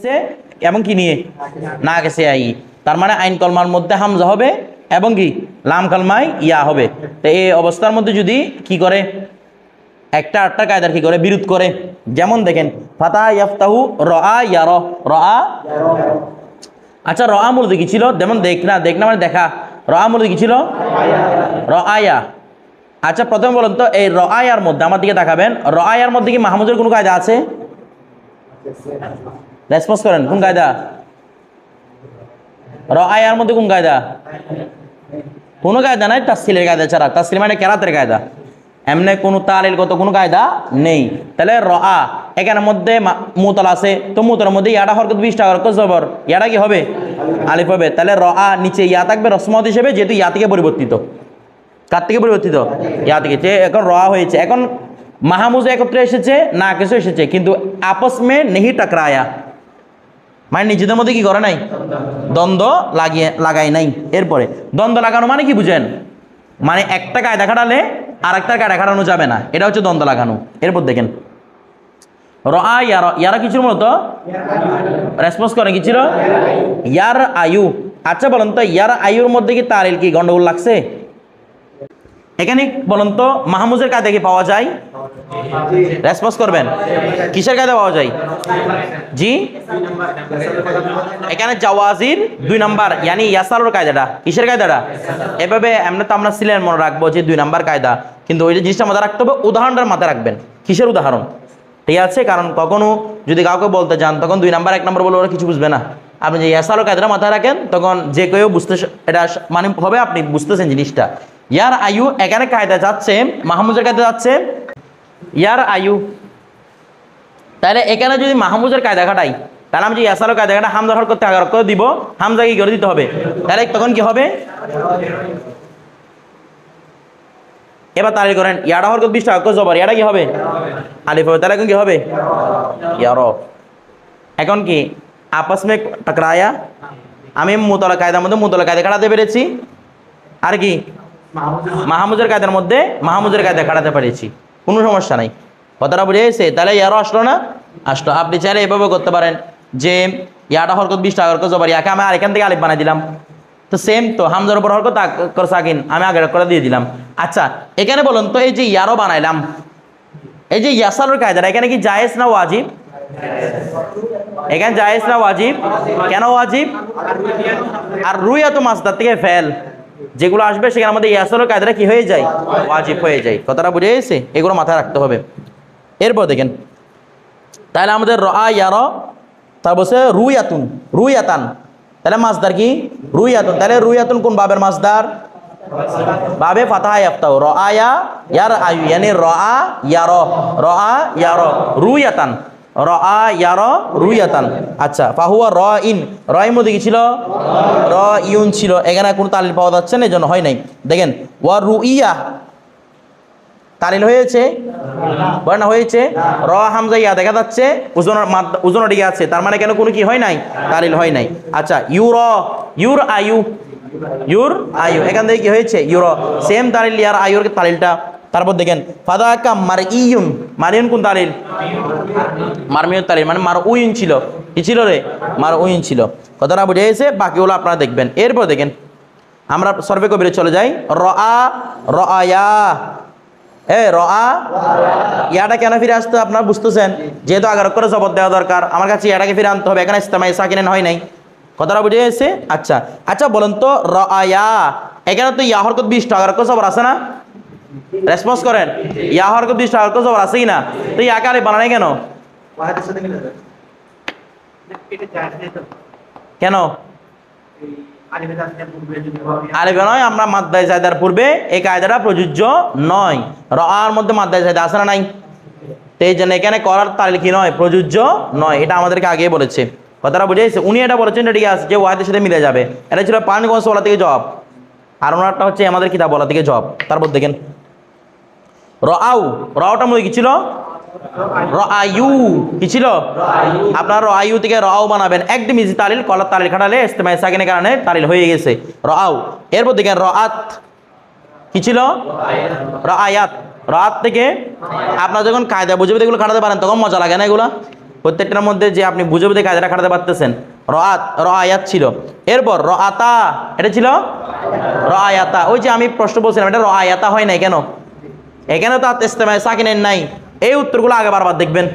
সে এবং কি নিয়ে না গেছে আই, তার মানে আইন কলমার মধ্যে হামজা হবে এবং কি লাম কালমায় ইয়া হবে। তো এই অবস্থার মধ্যে যদি কি করে একটা আটটা কায়দার কি করে বিরোধ করে, যেমন দেখেন ফাতা ইয়াফতাহু রআ ইয়ার রআ। আচ্ছা রআ মূলত কি ছিল? যেমন দেখনা, দেখনা মানে দেখা, রআ মূলত কি ছিল? রআয়া। আচ্ছা প্রথমে বলুন তো এই রআয়ার মধ্যে আমার দিকে তাকাবেন, রআয়ার মধ্যে কি মাহমুদের কোনো কায়দা আছে? রেসপন্স করেন, কোন কায়দা? রআয়ার মধ্যে কোন কায়দা? কোনো কায়দা নাই তাসসিলের কায়দা ছাড়া। তাসসিল মানে কেরাতের কায়দা, এমনি কোনো তালিলগত কোনো কায়দা নেই। তাহলে রআ এখানের মধ্যে মুতাল আছে, তো মুতালের মধ্যে ইয়াটা হরকত 20 টাকা হরকত জবর, ইয়াটা কি হবে? আলিফ হবে। তাহলে রআ নিচে ইয়া থাকবে রসমত হিসেবে, যেহেতু ইয়া থেকে পরিবর্তিত। কার থেকে পরিবর্তিত? ইয়া থেকে। যে এখন রআ হয়েছে, এখন মাহমুজে একত্রে এসেছে, না কিছু এসেছে, কিন্তু আপস মে নেহি টাকরায়া, মানে নিজেদের মধ্যে কি করে নাই, দ্বন্দ্ব লাগাই নাই। এরপরে দ্বন্দ্ব লাগানো মানে কি বুঝেন? মানে একটা কায়দা খাটালে আর একটা কায়দা খাটানো যাবে না, এটা হচ্ছে দ্বন্দ্ব লাগানো। এরপর দেখেন রআ ইয়ারা, ইয়ারা কি ছিল মূলত? রেসপন্স করেন কি ছিল? ইয়ার আয়ু। আচ্ছা বলেন তো ইয়ার আয়ুর মধ্যে কি তালিল কি গন্ডগোল লাগছে? এখানে বলেন তো মাহমুজের কায়দা কি পাওয়া যায়? রেসপন্স করবেন, কিসের কায়দা পাওয়া যায়? জি এখানে জাওয়াজির 2 নাম্বার, ইয়ানি ইয়াসারুর কায়দাটা। কিসের কায়দাটা? এভাবে এমনি তো আমরা সিলেন মনে রাখবো যে 2 নাম্বার কায়দা, কিন্তু ওই যে জিনিসটা মাথায় রাখতে হবে, উদাহরণটার মাথায় রাখবেন। কিসের উদাহরণ? ঠিক আছে, কারণ কখনো যদি কাউকে বলতে যান তখন 2 নাম্বার 1 নাম্বার বলে ওরা কিছু বুঝবে না। আপনি যে ইয়াসারুর কায়দাটা মাথায় রাখেন, তখন যে কেউ বুঝতে এটা মানে হবে আপনি বুঝতেছেন জিনিসটা। ইয়ার আয়ু এখানে কায়দা যাচ্ছে, মাহমুজের কায়দা যাচ্ছে ইয়ার আয়ু। তাহলে এখানে যদি মাহমুজের কায়দা খাটাই, তাহলে আমি যে ইয়াসারও কায়দা খাটা হামজা হরকত আগার করে দিব, হামজা কি করে দিতে হবে? তাহলে তখন কি হবে? এবার তারিখ করেন, ইয়াটা হরকত 20 টাকা জবর, ইয়াটা কি হবে? আলিফ হবে। তাহলে এখন কি হবে? ইয়ার। এখন কি আপস মে টকরায়া, আমি মুতলা কায়দার মধ্যে মুতলা কায়দা খাটাতে পেরেছি, আর কি মাহমুজের কায়দার মধ্যে মাহমুজের কায়দা খাটাতে পেরেছি, কোনো সমস্যা নাই। কথাটা বুঝে গেছে? তাহলে ইয়ারও আসলো না? আসলো। আপনি চাইলে এভাবে করতে পারেন যে ইয়াটা হরকত 20 টাকা হরকত জবর, ইয়াকে আমি আরেখান থেকে আলিফ বানাই দিলাম, তো সেম তো হামজার উপর হরকত সাকিন আমি আগের করে দিয়ে দিলাম। আচ্ছা এখানে বলুন তো এই যে ইয়ারও বানাইলাম, এই যে ইয়াসারুর কায়দাটা এখানে কি জায়েজ না ওয়াজিব? এখানে জায়েজ না ওয়াজিব? কেন ওয়াজিব? আর রুইয়া তো মাসদার থেকে ফেল, যেগুলো আসবে সেখানে আমাদের ইয়াসারুর কায়দাটা কি হয়ে যায়? ওয়াজিব হয়ে যায়। কথাটা বুঝে গেছে? এগুলো মাথায় রাখতে হবে। এরপর দেখেন তাহলে আমাদের রআ ইয়ার, তারপর রুইয়াতুন, রুইয়াতান, তাহলে মাসদার কি? রুইয়াতুন। তাহলে রুইয়াতুন কোন বাবের মাসদার? বাবে ফাতাহা ইয়াফতাহু, রআয়া ইয়ার আয়ু, ইয়ানি রআ ইয়ার, রআ ইয়ার রুইয়াতান, রআ ইয়ার রুইয়াতান। আচ্ছা ফাহুয়া রাইন, রাইন মধ্যে কি ছিল? রাইউন ছিল, এখানে কোনো তালিল পাওয়া যাচ্ছে না, এজন্য হয় নাই। দেখেন ওয়া রুইয়া তালিল হয়েছে, বর্ণনা হয়েছে, র হামজা ইয়া দেখা যাচ্ছে, ওজন দিকে আছে, তার মানে কেন কোনো কি হয় নাই? তালিল হয় নাই। আচ্ছা ইউর, ইউর আয়ু, ইউর আয়ু, এখান থেকে কি হয়েছে? ইউর, সেম তালিল ইয়ার আয়ুর তালিলটা। তারপর দেখেন ফাদাকা মারইউন, মারইউন কোন তালিল? মারমিউন তালিল, মানে মারউইন ছিল, কি ছিল রে? মারউইন ছিল। কথাটা বুঝে গেছে? বাকিগুলো আপনারা দেখবেন। এরপর দেখেন আমরা সর্বে কবিরে চলে যাই, রআ রআয়া, রআ ইয়াটা কেন ফিরে আসতে আপনারা বুঝতেছেন? যেহেতু আগার করে জবর দেওয়া দরকার, আমার কাছে ইয়াটাকে ফিরে আনতে হবে, এখানে ইস্তেমাই সাকিন হয় নাই। কথাটা বুঝে গেছে? আচ্ছা আচ্ছা বলেন তো রআয়া, এখানে তো ইয়া হরকত 20 টাকা করে জবর আছে না? রেসপন্স করেন, ইয়া হরকত 20 টাকা করে জবর আছে কি না? তো ইয়াকে আলিফ বানাই কেন? কেন আলিফে নয়? আমরা মাদ্দায়ে জায়দার পূর্বে এই কায়দাটা প্রযোজ্য নয়। রআর মধ্যে মাদ্দায়ে জায়দা আছে না নাই? তো এই জন্য এখানে করার তালিল কি নয়? প্রযোজ্য নয়। এটা আমাদেরকে আগে বলেছে। কথাটা বুঝেছে? উনি এটা বলেছেন, এটা ঠিক আছে যে ওয়াহিদের সাথে মিলে যাবে। এটা ছিল পানিগঞ্জ বলা থেকে জবাব, আর ওনারটা হচ্ছে আমাদের কিতাব বলা থেকে জবাব। তারপর দেখেন রআউ, রআটা মধ্যে কি ছিল? রআয়ু, কি ছিল? আপনার রআয়ু থেকে রআউ বানাবেন, একদম ইজি তালিল, কলার তালিল খাটালে ইস্তেমাই সাকিনের কারণে তালিল হয়ে গেছে রআউ। এরপর দেখেন রআত, কি ছিল? রআয়াত, রাত থেকে আপনার যখন কায়দা বুঝবে এগুলো খাটাতে পারেন তখন মজা লাগে না? এগুলা প্রত্যেকটার মধ্যে যে আপনি বুঝে বুঝে কায়দাটা খাটাতে পারতেছেন। র আয়াত ছিল, এরপর র আতা, এটা ছিল র আয়াতা। ওই যে আমি প্রশ্ন বলছিলাম এটা র আয়াতা হয় নাই কেন, এখানে তো ইস্তেমায় সাকিনের নাই। এই উত্তরগুলো আগে বারবার দেখবেন।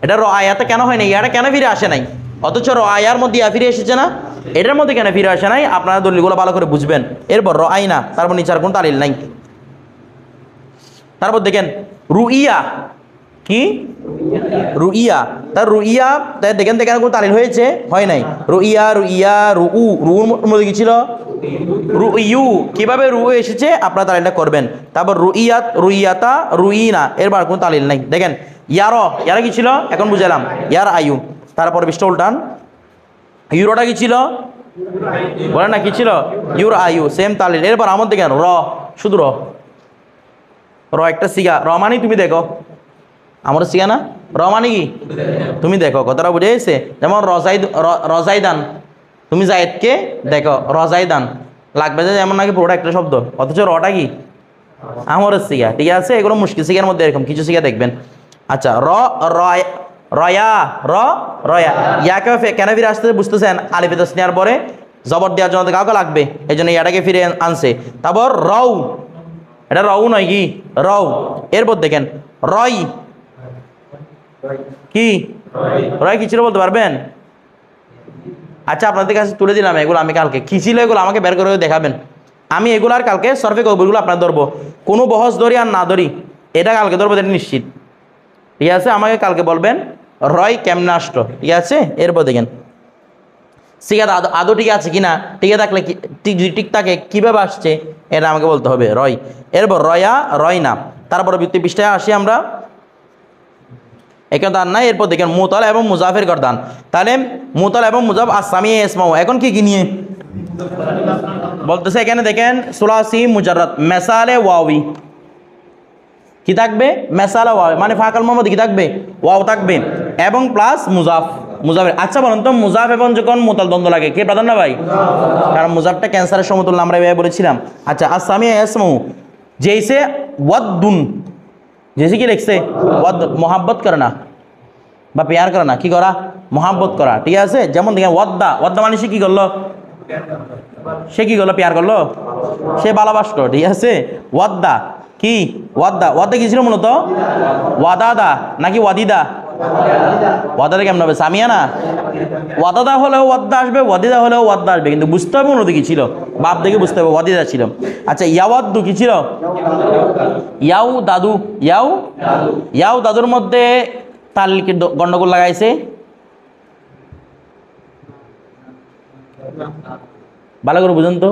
এটা র আয়াতা কেন হয় নাই, এটা কেন ফিরে আসে নাই, অথচ র আয়ার মধ্যে ইয়া ফিরে এসেছে না, এটার মধ্যে কেন ফিরে আসে নাই, আপনারা দলিলগুলো ভালো করে বুঝবেন। এরপর র আইনা, তারপর নিচার কোন তালিল নাই। তারপর দেখেন রুইয়া, কি রুইয়া, তার রুইয়া তাই দেখেন দেখেন কোন তালিল হয়েছে, হয় নাই। রুইয়া রুইয়া রুর মধ্যে কি ছিল রুইউ, কিভাবে রু এসেছে আপনারা তালিলটা করবেন। তারপর রুইয়াত রুইয়াতা রুইনা, এরবার কোন তালিল নাই। দেখেন ইয়ারা কি ছিল এখন বুঝালাম, ইয়ার আয়ু। তারপর বিশটা উল্টান, ইউরোটা কি ছিল বলেন না, কি ছিল ইউর আয়ু, সেম তালিল। এরপর আমার দেখেন র, শুধু র একটা সিগা, র মানে তুমি দেখো, আমার সিগা না, র মানে কি তুমি দেখো, কথাটা বুঝে গেছে। যেমন রজাইদান, তুমি জায়েদকে দেখো, রজাইদান লাগবে যে যেমন নাকি পুরোটা একটা শব্দ, অথচ রটা কি আমার সিগা, ঠিক আছে। এগুলো মুশকিল সিগার মধ্যে এরকম কিছু সিগা দেখবেন। আচ্ছা রয়া রয়া, ইয়াকে কেন ফিরে আসতে বুঝতেছেন, আলিফে তাসনিয়ার পরে জবর দেওয়ার জন্য কাউকে লাগবে, এই জন্য ইয়াটাকে ফিরে আনছে। তারপর রউ, এটা রউ নয় কি রউ। এরপর দেখেন রয়, কি রয় কি ছিল বলতে পারবেন? আচ্ছা আপনাদের কাছে তুলে দিলাম এগুলো, আমি কালকে কি ছিল এগুলো আমাকে বের করে দেখাবেন। আমি এগুলো আর কালকে সরফে কবুলগুলো আপনার ধরবো, কোনো বহস ধরি আর না ধরি, এটা কালকে ধরবো, এটা নিশ্চিত, ঠিক আছে। আমাকে কালকে বলবেন রয় কেমনে আসলো, ঠিক আছে। এরপর দেখেন সিগা আদৌ ঠিক আছে কিনা, টিকে থাকলে যদি ঠিক থাকে কীভাবে আসছে এটা আমাকে বলতে হবে, রয়। এরপর রয়া রয় না। তারপর বৃত্তি পৃষ্ঠায় আসি আমরা, এখানে দান নাই। এরপর দেখেন মুতাল এবং মুজাফের গরদান, তাহলে মুতাল এবং মুজাফ আসামি ইসমাউ, এখন কি নিয়ে বলতেছে এখানে দেখেন সুলাসি মুজাররাদ মেসালে ওয়াওয়ি কি থাকবে, মেসালে ওয়াওয়ি মানে ফাকাল মোহাম্মদ কি থাকবে, ওয়াও থাকবে এবং প্লাস মুজাফের। আচ্ছা বলুন তো মুজাফ এবং যখন মুতাল দ্বন্দ্ব লাগে কে প্রাধান্য ভাই, কারণ মুজাফটা ক্যান্সারের সমতুল্য আমরা এভাবে বলেছিলাম। আচ্ছা আসামি ইসমাউ জেসে ওয়াদ্দুন, जैसे কি লিখছে ওয়াদ, মোহাব্বত করে না বা প্যার করে না, কি করা মোহাব্বত করা, ঠিক আছে। যেমন দেখেন ওয়াদ্দা, ওয়াদ্দা মানে সে কি করলো, সে কি করলো প্যার করলো, সে ভালোবাসলো, ঠিক আছে। ওয়াদ্দা কি ওয়াদ্দা, ওয়াদ্দা কি ছিল মূলত ওয়াদাদা নাকি ওয়াদিদা, ওয়াদাদা কেমন হবে সামিয়া না, ওয়াদাদা হলেও ওয়াদ্দা আসবে, ওয়াদিদা হলেও ওয়াদ্দা আসবে, কিন্তু বুঝতে হবে মূলত কি ছিল, বাপ দেখে বুঝতে হবে ওয়াদিদা ছিল। আচ্ছা ইয়াওয়াদ্দু কি ছিল, ইয়াউ দাদু, ইয়াউ দাদুর মধ্যে তালিকে গন্ডগোল লাগাইছে, ভালো করে বুঝুন তো।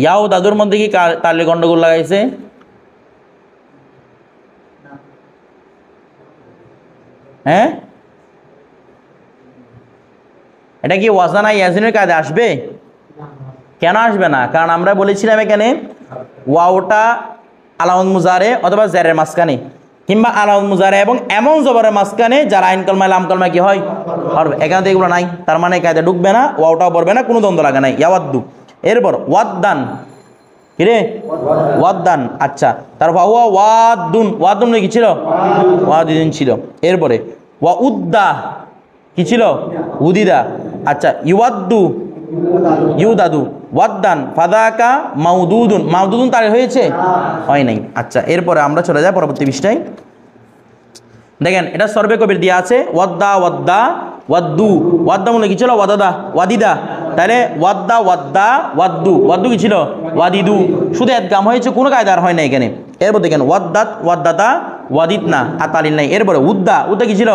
ইয়াও দাদুর মধ্যে কি তালে গন্ডগোল লাগাইছে, হ্যাঁ এটা কি ওয়াজানা ইয়াজিনের কাজে আসবে, কেন আসবে না, কারণ আমরা বলেছিলাম এখানে ওয়াওটা আলামত মুজারে অথবা জারের মাঝখানে, কিংবা আলামত মুজারে এবং এমন জবরের মাঝখানে যারা আইন কলমা লাম কলমা কি হয় হবে, এখানে এগুলো নাই, তার মানে কায়দা ঢুকবে না, ওয়াওটাও পড়বে না, কোনো দ্বন্দ্ব লাগে নাই। ইয়াওয়াদ্দু, এরপর ওয়াদ্দান, কিরে ওয়াদ্দান, আচ্ছা তারপর ওয়াদ্দুন, ওয়াদ্দুন কি ছিল ওয়াদিদিন ছিল। এরপরে ওয়া উদ্দা কি ছিল উদিদা, আচ্ছা ইউয়াদ্দু ইউদাদু, ওয়াদ্দান ফাদাকা মাউদুদুন, মাউদুদুন তার হয়েছে হয় নাই। আচ্ছা এরপরে আমরা চলে যাই পরবর্তী পৃষ্ঠায়। দেখেন এটা সর্বে কবির দেওয়া আছে ওয়াদ্দা ওয়াদ্দা ওয়াদ্দু, ওয়াদ্দা মনে কি ছিল ওয়াদাদা ওয়াদিদা, তাহলে ওয়াদ্দা ওয়াদ্দা ওয়াদ্দু, ওয়াদ্দু কি ছিল ওয়াদিদু, শুধু একগাম হয়েছে, কোনো কায়দার হয় না এখানে। এরপর দেখেন ওয়াদ্দাত ওয়াদ্দাতা ওয়াদিত না আর তালিল নাই। এরপরে উদ্দা, উদ্দা কি ছিল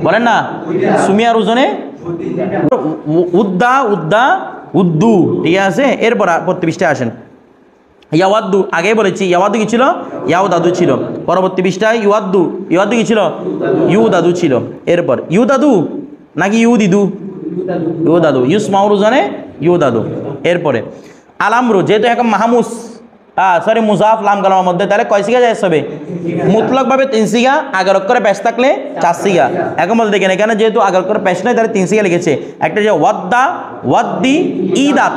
বলেন না সুমিয়ার ওজনে উদ্দা উদ্দা উদ্দু, ঠিক আছে। এরপর পরবর্তী পৃষ্ঠায় আসেন ইয়াওয়াদ্দু, আগেই বলেছি ইয়াওয়াদ্দু কি ছিল ইয়াও দাদু ছিল, পরবর্তী পৃষ্ঠায় ইউয়াদ্দু, ইউয়াদ্দু কি ছিল ইউ দাদু ছিল। এরপর ইউ দাদু নাকি ইউ দিদু, ইউ দাদু, ইউস মাউরুজানে ইউ দাদু। এরপরে আলামরু, যেহেতু এখন মাহমুস সরি মুজাফ লাম কালামের মধ্যে, তাহলে কয় সিগা যায় হবে মুতলকভাবে 3 সিগা, আগের অক্ষরে পেশ থাকলে 4 সিগা। এখন বলতে দেখেন এখানে যেহেতু আগের অক্ষরে পেশ নাই তাহলে 3 সিগা লিখেছে, একটা যে ওয়াদ্দা ওয়াদ্দি ইদাত,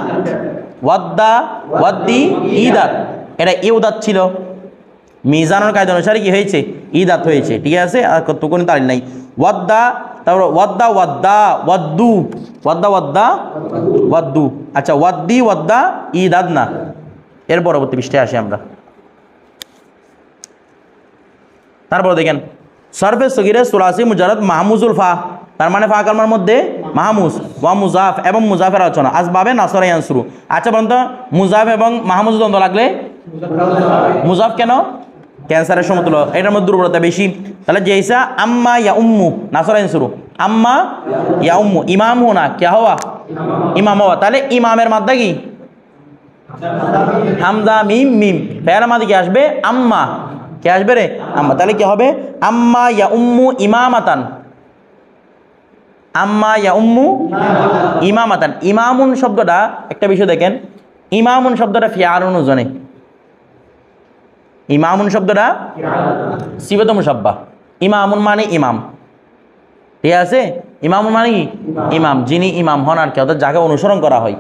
ওয়াদ্দা ওয়াদ্দি ইদাত, এটা ইউদাত ছিল, মিজানুল কায়দা অনুসারে কি হয়েছে? ইদাত হয়েছে। ঠিক আছে, আর কত কোনো তারিখ নাই। ওয়াদ্দা, তারপর ওয়াদ্দা ওয়াদ্দা ওয়াদ্দু, ওয়াদ্দা ওয়াদ্দা ওয়াদ্দু। আচ্ছা, ওয়াদ্দি ওয়াদ্দা ইদাদ না। এর পরবর্তী পৃষ্ঠায় আসি আমরা। তারপর দেখেন সরফে সগীরে সুলাসি মুজারদ মাহমুজুল ফা, তার মানে ফা কালমার মধ্যে মাহমুজ ওয়া মুজাফ এবং মুজাফের আলোচনা আসবাবে নাসরা ইয়ানসুরু। আচ্ছা বলুন তো, মুজাফ এবং মাহমুজ দ্বন্দ্ব লাগলে মুজাফ কেন? ক্যান্সারের সমতুল্য, এটার মধ্যে দুর্বলতা বেশি। তাহলে জেসা আম্মা ইয়া উম্মু নাসরা ইয়ানসুরু, আম্মা ইয়া উম্মু, ইমাম হো না ক্যা হওয়া? ইমাম হওয়া। তাহলে ইমামের মাদ্দা কি? হামজা মিম মিম। ফেয়ার মাদি কি আসবে? আম্মা। কে আসবে রে? আম্মা। তাহলে কি হবে? আম্মা ইয়া উম্মু ইমামাতান, আম্মা ইয়া উম্মু ইমামাতান। ইমামুন শব্দটা একটা বিষয় দেখেন, ইমামুন শব্দটা ফিআলুন ওজনে, ইমামুন শব্দটা সিফাতুল মুশাব্বাহ। ইমামুন মানে ইমাম, ঠিক আছে? ইমামুন মানে কি? ইমাম, যিনি ইমাম হন আর কি, অর্থাৎ যাকে অনুসরণ করা হয়।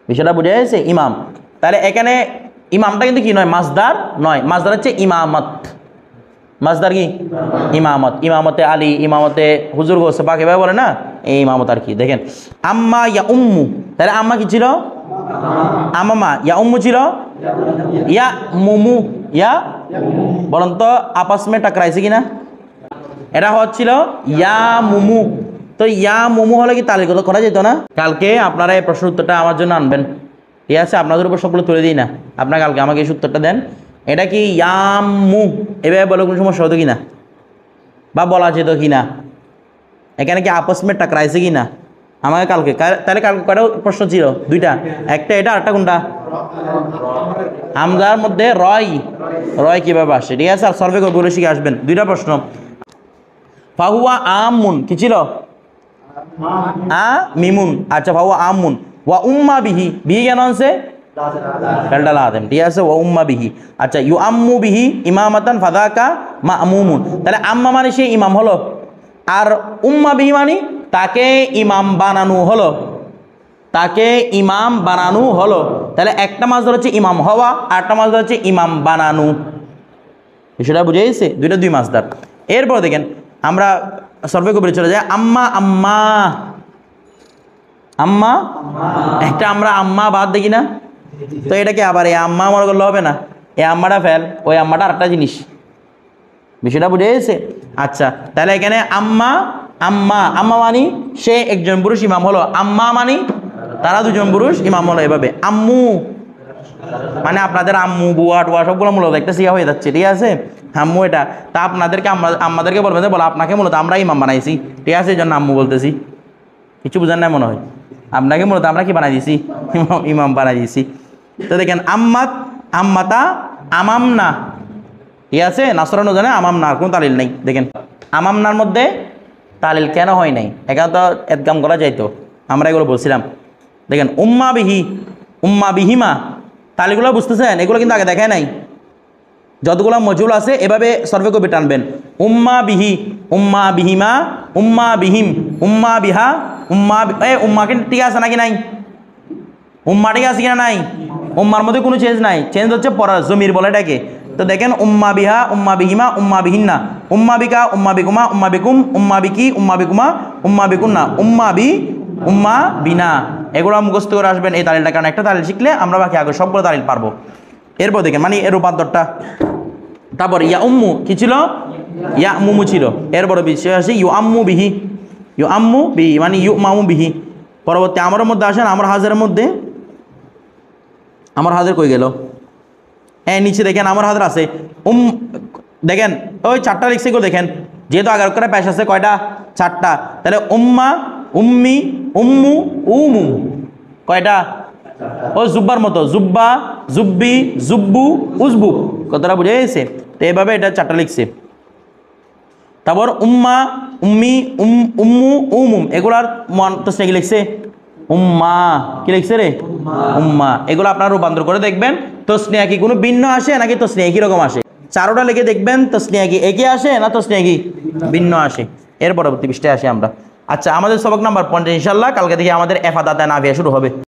বিষয়টা বুঝে গেছে? ইমাম। তাহলে এখানে ইমামটা কিন্তু কি নয়? মাসদার নয়, মাসদার হচ্ছে ইমামত। মাসদার কি? ইমামত। ইমামতে আলী, ইমামতে হুজুর গোসে পাক এভাবে বলে না, এই ইমামত আর কি। দেখেন আম্মা ইয়া উম্মু, তাহলে আম্মা কি ছিল? আমামা। ইয়া উম্মু ছিল ইয়া মুমু। ইয়া বলুন তো আপস মে টাকরাইছে কিনা? এটা হচ্ছিল ইয়া মুমু। তো ইয়া মুমু হলে কি তালিকা করা যেত না? কালকে আপনারা এই প্রশ্ন উত্তরটা আমার জন্য আনবেন, ঠিক আছে? আপনাদের উপর সবগুলো তুলে দিই না, আপনারা কালকে আমাকে এই উত্তরটা দেন। এটা কি ইয়ামু এভাবে বলে কোনো সমস্যা হতো কিনা, বা বলা যেত কিনা? এখানে কি আপস মে টাকরাইছে কিনা আমাকে কালকে? তাহলে কালকে কয়টা প্রশ্ন ছিল? দুইটা, একটা এটা আরেকটা কোনটা? হামজার মধ্যে রয়, রয় কিভাবে আসে, ঠিক আছে? আর সর্ভে করে বলে শিখে আসবেন। দুইটা প্রশ্ন। ফাহুয়া আমুন কি ছিল? আ মিমুন। আচ্ছা, ফাহুয়া আমুন। ওয়া উম্মা বিহি, বিহি কেন আনছে? ফেলটা লাগাতেন, ঠিক আছে? ওয়া উম্মা বিহি। আচ্ছা, ইউ আম্মু বিহি ইমামাতান ফাদাকা মা'মুমুন। তাহলে আম্মা মানে সে ইমাম হলো, আর উম্মা বিহি মানে তাকে ইমাম বানানো হলো, তাকে ইমাম বানানো হলো। তাহলে একটা মাসদার হচ্ছে ইমাম হওয়া, আর একটা মাসদার হচ্ছে ইমাম বানানো। বিষয়টা বুঝে গেছে? দুইটা দুই মাসদার। এরপর দেখেন আমরা সর্ভে কবিরে চলে যাই। আম্মা আম্মা, আম্মা একটা আমরা আম্মা বাদ দেখি না, তো এটাকে আবার এই আম্মা মনে করলে হবে না, এই আম্মাটা ফেল, ওই আম্মাটা আরেকটা জিনিস। বিষয়টা বুঝে গেছে? আচ্ছা, তাহলে এখানে আম্মা আম্মা, আম্মা মানি সে একজন পুরুষ ইমাম হলো, আম্মা মানি তারা দুজন পুরুষ ইমাম হলো। এভাবে আম্মু মানে আপনাদের আম্মু বুয়া টুয়া সবগুলো মূলত একটা সিয়া হয়ে যাচ্ছে, ঠিক আছে? আম্মু এটা, তা আপনাদেরকে আমাদেরকে বলবেন যে বলো আপনাকে মূলত আমরা ইমাম বানাইছি, ঠিক আছে? এই জন্য আম্মু বলতেছি। কিছু বুঝেন না মনে হয়? আপনাকে মূলত আমরা কি বানাই দিয়েছি? ইমাম বানাই দিয়েছি। তো দেখেন আম্মাত আম্মাতা আমামনা, ঠিক আছে? নাসরানো জানে আমামনা, আর কোনো তালিল নেই। দেখেন আমামনার মধ্যে তালিল কেন হয় নাই? এখানে তো এদগাম করা যাইতো, আমরা এগুলো বলছিলাম। দেখেন উম্মা বিহি, উম্মা বিহিমা, তালিগুলো বুঝতেছেন? এগুলো কিন্তু আগে দেখায় নাই। যতগুলো মজুল আছে এভাবে সর্ভে কবি টানবেন। উম্মা বিহি, উম্মা বিহিমা, উম্মা বিহিম, উম্মা বিহা, উম্মা উম্মা কিন্তু ঠিক আছে নাকি নাই? উম্মা ঠিক আছে কিনা? নাই। উম্মার মধ্যে কোনো চেঞ্জ নাই, চেঞ্জ হচ্ছে পড়ার জমির বলে এটাকে। তো দেখেন উম্মা বিহা, উম্মা বিহিমা, উম্মা বিহিন্না, উম্মা বিকা, উম্মা বিকুমা, উম্মা বিকুম, উম্মা বিকি, উম্মা বিকুমা, উম্মা বিকুন্না, উম্মা বি, উম্মা বিনা। এগুলো মুখস্থ করে আসবেন এই তালিলটা, কারণ একটা তালিল শিখলে আমরা বাকি আগে সবগুলো তালিল পারবো। এরপর দেখেন মানে এর রূপান্তরটা। তারপর ইয়া উম্মু কি ছিল? ইয়া মুমু ছিল। এরপর বিষয় আসে ইউ আম্মু বিহি, ইউ আম্মু বিহি মানে ইউ মামু বিহি। পরবর্তী আমার মধ্যে আসেন, আমার হাজারের মধ্যে, আমার হাজার কই গেল? হ্যাঁ নিচে দেখেন আমার হাজার আছে। দেখেন ওই চারটা লিখছে এগুলো দেখেন, যেহেতু 11 করে পেশ আছে কয়টা? 4টা। তাহলে উম্মা, উম্মি, উম্মু, উমু কয়টা? ও জুব্বার মতো, জুব্বা, জুব্বি, জুব্বু, উজবু। কতটা বুঝে গেছে? তো এইভাবে এটা 4টা লিখছে। তারপর উম্মা, উম্মি, উম্মু, উমুম এগুলার মন তো সে কি লিখছে? উম্মা। কি লিখছে রে? উম্মা। এগুলো আপনারা রূপান্তর করে দেখবেন তসনিয়া কি কোনো ভিন্ন আসে নাকি তসনিয়া একই রকম আসে। 4টা লিখে দেখবেন তসনিয়া কি একই আসে না তসনিয়া কি ভিন্ন আসে। এর পরবর্তী পৃষ্ঠায় আসি আমরা। আচ্ছা, আমাদের সবক নাম্বার 50 ইনশাল্লাহ কালকে থেকে আমাদের এফাদাতে নাভিয়া শুরু হবে।